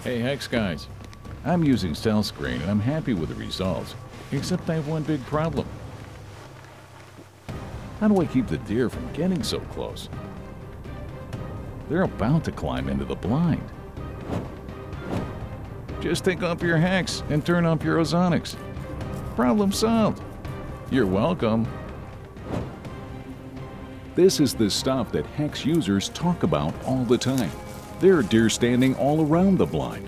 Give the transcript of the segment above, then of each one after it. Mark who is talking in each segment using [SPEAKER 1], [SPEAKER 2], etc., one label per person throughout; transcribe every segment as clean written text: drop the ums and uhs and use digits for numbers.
[SPEAKER 1] Hey Hex guys, I'm using Stealth Screen and I'm happy with the results, except I have one big problem. How do I keep the deer from getting so close? They're about to climb into the blind. Just take off your Hex and turn off your ozonics. Problem solved. You're welcome. This is the stuff that Hex users talk about all the time. There are deer standing all around the blind.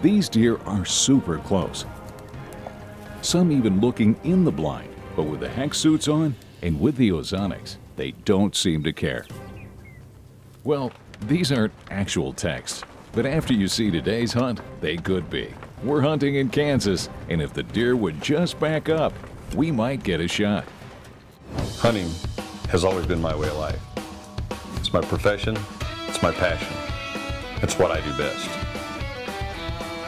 [SPEAKER 1] These deer are super close. Some even looking in the blind, but with the Hex suits on and with the ozonics, they don't seem to care. Well, these aren't actual texts, but after you see today's hunt, they could be. We're hunting in Kansas, and if the deer would just back up, we might get a shot.
[SPEAKER 2] Hunting has always been my way of life. It's my profession, it's my passion. It's what I do best.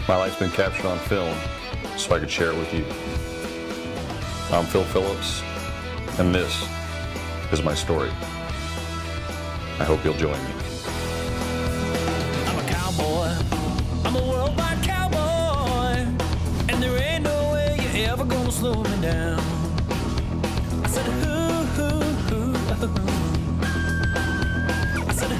[SPEAKER 2] My life's been captured on film so I could share it with you. I'm Phil Phillips, and this is my story. I hope you'll join me.
[SPEAKER 3] I'm a cowboy, I'm a worldwide cowboy, and there ain't no way you're ever gonna slow me down. I said, I said,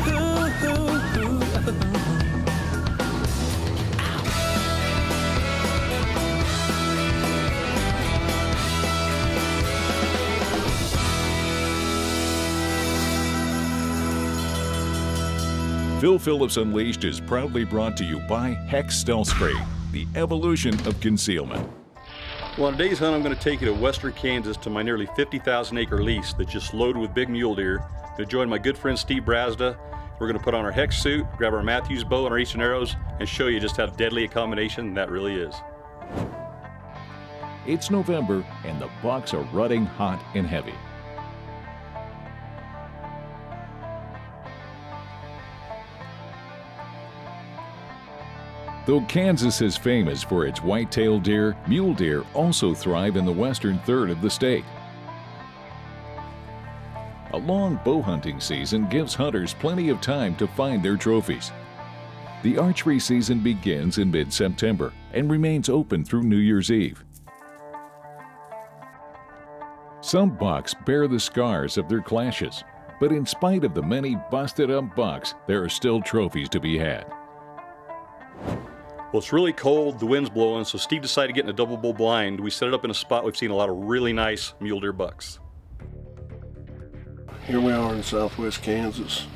[SPEAKER 1] Phil Phillips Unleashed is proudly brought to you by Hex Stealth Screen, the evolution of concealment.
[SPEAKER 2] Well, on today's hunt, I'm going to take you to western Kansas to my nearly 50,000 acre lease that's just loaded with big mule deer. I'm going to join my good friend Steve Brazda. We're going to put on our Hex suit, grab our Matthews bow and our Eastern arrows, and show you just how deadly a combination that really is.
[SPEAKER 1] It's November and the bucks are rutting hot and heavy. Though Kansas is famous for its white-tailed deer, mule deer also thrive in the western third of the state. A long bow hunting season gives hunters plenty of time to find their trophies. The archery season begins in mid-September and remains open through New Year's Eve. Some bucks bear the scars of their clashes, but in spite of the many busted-up bucks, there are still trophies to be had.
[SPEAKER 2] Well, it's really cold, the wind's blowing, so Steve decided to get in a double bull blind. We set it up in a spot we've seen a lot of really nice mule deer bucks.
[SPEAKER 4] Here we are in southwest Kansas.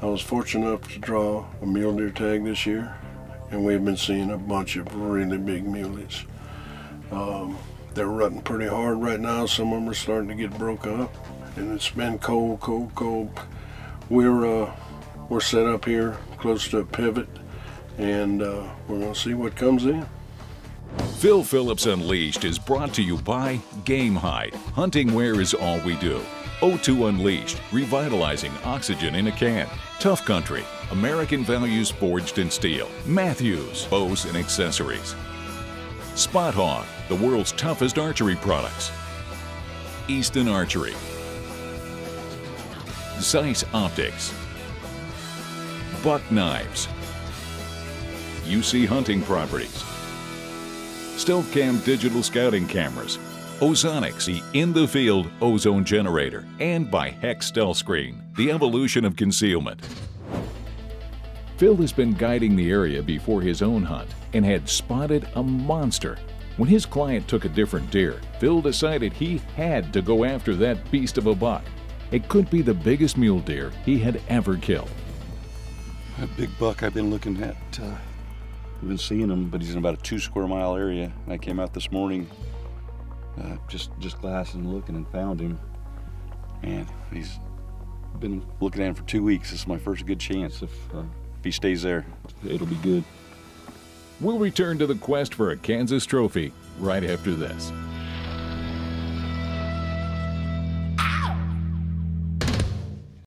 [SPEAKER 4] I was fortunate enough to draw a mule deer tag this year, and we've been seeing a bunch of really big muleys. They're rutting pretty hard right now. Some of them are starting to get broke up, and it's been cold, cold, cold. We're set up here close to a pivot, and we're going to see what comes in.
[SPEAKER 1] Phil Phillips Unleashed is brought to you by Game Hide. Hunting wear is all we do. O2 Unleashed, revitalizing oxygen in a can. Tough Country, American values forged in steel. Matthews, bows and accessories. Spot Hawk, the world's toughest archery products. Easton Archery. Zeiss Optics. Buck Knives. UC Hunting Properties. Stealth Cam digital scouting cameras. Ozonics, the in-the-field ozone generator. And by Hex Stealth Screen, the evolution of concealment. Phil has been guiding the area before his own hunt and had spotted a monster. When his client took a different deer, Phil decided he had to go after that beast of a buck. It could be the biggest mule deer he had ever killed.
[SPEAKER 2] A big buck I've been looking at. I've been seeing him, but he's in about a 2 square mile area. I came out this morning, just glassing and looking, and found him. And he's been looking at him for 2 weeks. This is my first good chance. If he stays there, it'll be good.
[SPEAKER 1] We'll return to the quest for a Kansas trophy right after this.